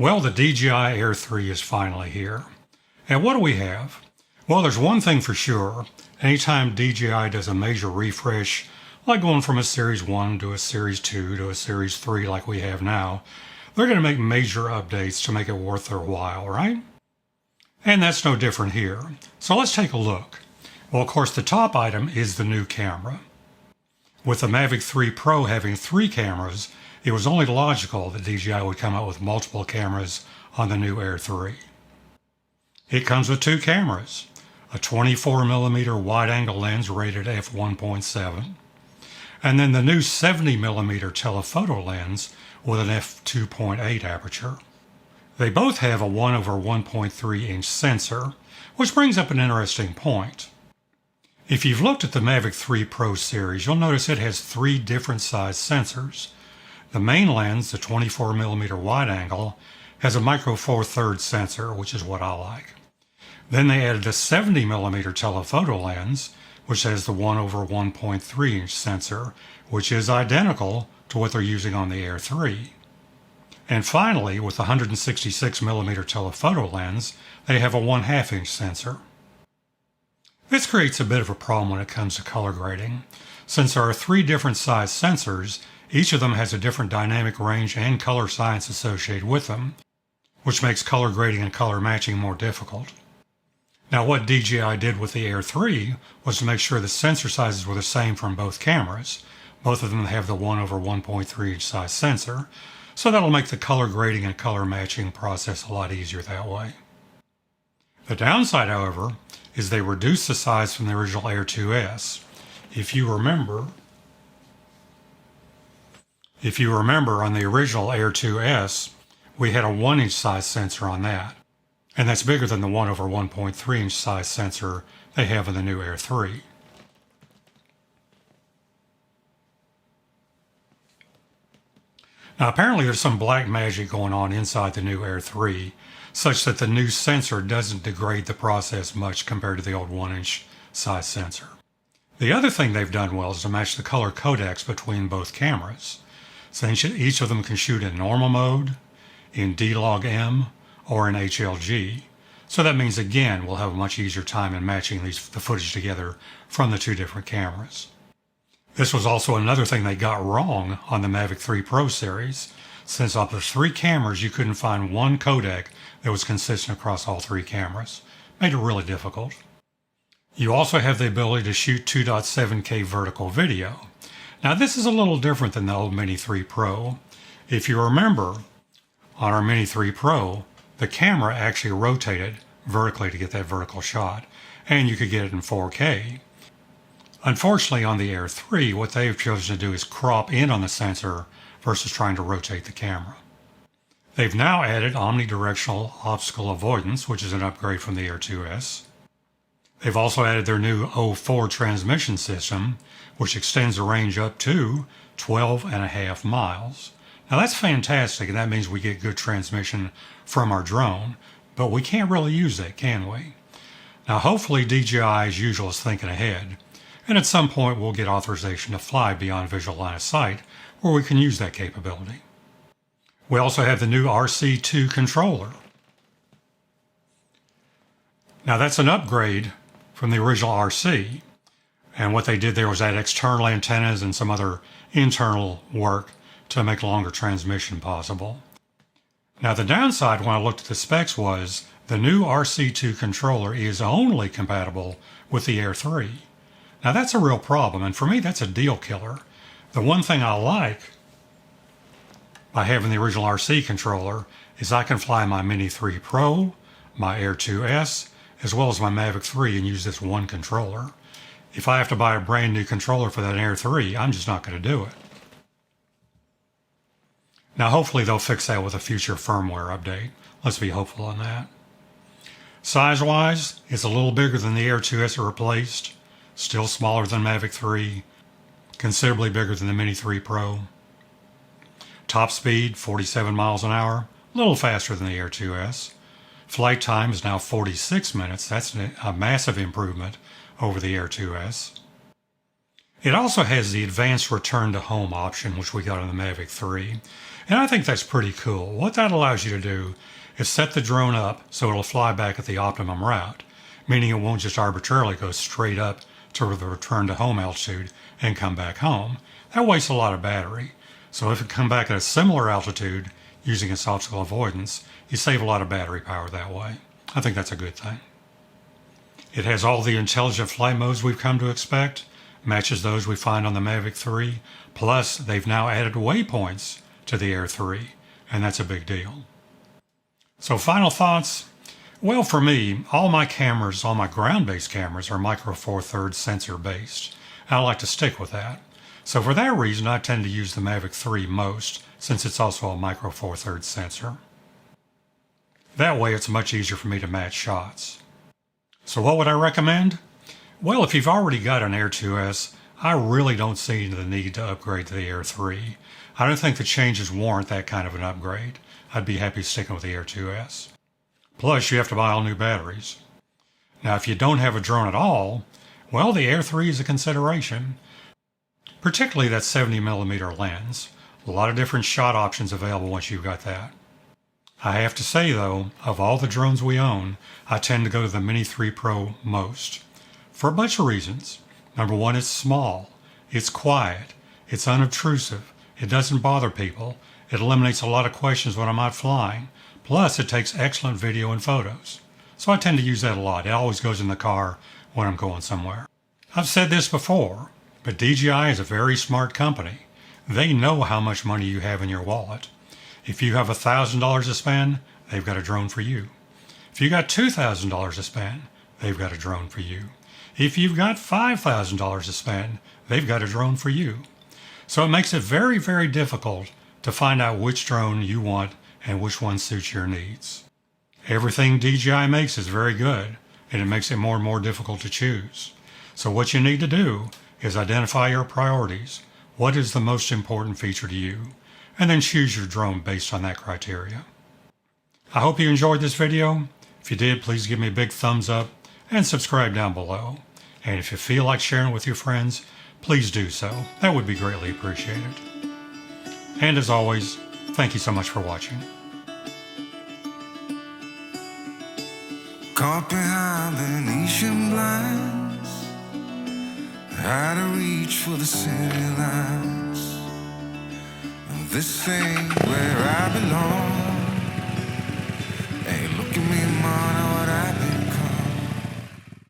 Well, the DJI Air 3 is finally here. And what do we have? Well, there's one thing for sure. Anytime DJI does a major refresh, like going from a Series 1 to a Series 2 to a Series 3 like we have now, they're going to make major updates to make it worth their while, right? And that's no different here. So let's take a look. Well, of course, the top item is the new camera. With the Mavic 3 Pro having 3 cameras, it was only logical that DJI would come out with multiple cameras on the new Air 3. It comes with 2 cameras, a 24mm wide-angle lens rated f1.7, and then the new 70mm telephoto lens with an f2.8 aperture. They both have a 1/1.3-inch sensor, which brings up an interesting point. If you've looked at the Mavic 3 Pro series, you'll notice it has 3 different size sensors. The main lens, the 24mm wide-angle, has a micro four thirds sensor, which is what I like. Then they added a 70mm telephoto lens, which has the 1/1.3-inch sensor, which is identical to what they're using on the Air 3. And finally, with the 166mm telephoto lens, they have a 1/2-inch sensor. This creates a bit of a problem when it comes to color grading. Since there are 3 different size sensors, each of them has a different dynamic range and color science associated with them, which makes color grading and color matching more difficult. Now, what DJI did with the Air 3 was to make sure the sensor sizes were the same from both cameras. Both of them have the 1/1.3-inch size sensor, so that'll make the color grading and color matching process a lot easier that way. The downside, however, is they reduced the size from the original Air 2S. If you remember on the original Air 2S, we had a 1-inch size sensor on that, and that's bigger than the 1/1.3-inch size sensor they have in the new Air 3. Now, apparently there's some black magic going on inside the new Air 3, such that the new sensor doesn't degrade the process much compared to the old 1-inch size sensor. The other thing they've done well is to match the color codecs between both cameras. So each of them can shoot in normal mode, in D-Log-M, or in HLG. So that means, again, we'll have a much easier time in matching the footage together from the 2 different cameras. This was also another thing they got wrong on the Mavic 3 Pro series. Since of the 3 cameras, you couldn't find one codec that was consistent across all 3 cameras. Made it really difficult. You also have the ability to shoot 2.7K vertical video. Now, this is a little different than the old Mini 3 Pro. If you remember, on our Mini 3 Pro, the camera actually rotated vertically to get that vertical shot, and you could get it in 4K. Unfortunately, on the Air 3, what they've chosen to do is crop in on the sensor versus trying to rotate the camera. They've now added omnidirectional obstacle avoidance, which is an upgrade from the Air 2S. They've also added their new O4 transmission system, which extends the range up to 12.5 miles. Now that's fantastic, and that means we get good transmission from our drone, but we can't really use that, can we? Now hopefully DJI, as usual, is thinking ahead, and at some point we'll get authorization to fly beyond visual line of sight, where we can use that capability. We also have the new RC2 controller. Now that's an upgrade from the original RC, and what they did there was add external antennas and some other internal work to make longer transmission possible. Now the downside when I looked at the specs was the new RC2 controller is only compatible with the Air 3. Now that's a real problem, and for me that's a deal killer. The one thing I like by having the original RC controller is I can fly my Mini 3 Pro, my Air 2S, as well as my Mavic 3 and use this one controller. If I have to buy a brand new controller for that Air 3, I'm just not going to do it. Now hopefully they'll fix that with a future firmware update. Let's be hopeful on that. Size-wise, it's a little bigger than the Air 2S it replaced, still smaller than Mavic 3, considerably bigger than the Mini 3 Pro. Top speed, 47 miles an hour, a little faster than the Air 2S. Flight time is now 46 minutes. That's a massive improvement over the Air 2S. It also has the advanced return to home option, which we got on the Mavic 3. And I think that's pretty cool. What that allows you to do is set the drone up so it'll fly back at the optimum route, meaning it won't just arbitrarily go straight up to the return to home altitude and come back home. That wastes a lot of battery. So if it come back at a similar altitude using its obstacle avoidance, you save a lot of battery power that way. I think that's a good thing. It has all the intelligent flight modes we've come to expect, matches those we find on the Mavic 3, plus they've now added waypoints to the Air 3, and that's a big deal. So final thoughts. Well, for me, all my cameras, all my ground-based cameras are Micro Four Thirds sensor based. I like to stick with that. So for that reason, I tend to use the Mavic 3 most, since it's also a Micro Four Thirds sensor. That way it's much easier for me to match shots. So what would I recommend? Well, if you've already got an Air 2S, I really don't see the need to upgrade to the Air 3. I don't think the changes warrant that kind of an upgrade. I'd be happy sticking with the Air 2S. Plus, you have to buy all new batteries. Now, if you don't have a drone at all, well, the Air 3 is a consideration. Particularly that 70mm lens. A lot of different shot options available once you've got that. I have to say, though, of all the drones we own, I tend to go to the Mini 3 Pro most. For a bunch of reasons. Number one, it's small. It's quiet. It's unobtrusive. It doesn't bother people. It eliminates a lot of questions when I'm out flying. Plus, it takes excellent video and photos. So I tend to use that a lot. It always goes in the car when I'm going somewhere. I've said this before, but DJI is a very smart company. They know how much money you have in your wallet. If you have $1,000 to spend, they've got a drone for you. If you got $2,000 to spend, they've got a drone for you. If you've got $5,000 to spend, they've got a drone for you. So it makes it very, very difficult to find out which drone you want and which one suits your needs. Everything DJI makes is very good, and it makes it more and more difficult to choose. So what you need to do is identify your priorities. What is the most important feature to you? And then choose your drone based on that criteria. I hope you enjoyed this video. If you did, please give me a big thumbs up and subscribe down below. And if you feel like sharing it with your friends, please do so. That would be greatly appreciated. And as always, thank you so much for watching. Caught behind Venetian blinds, out of reach for the city lights. This ain't where I belong. Hey, look at me, man.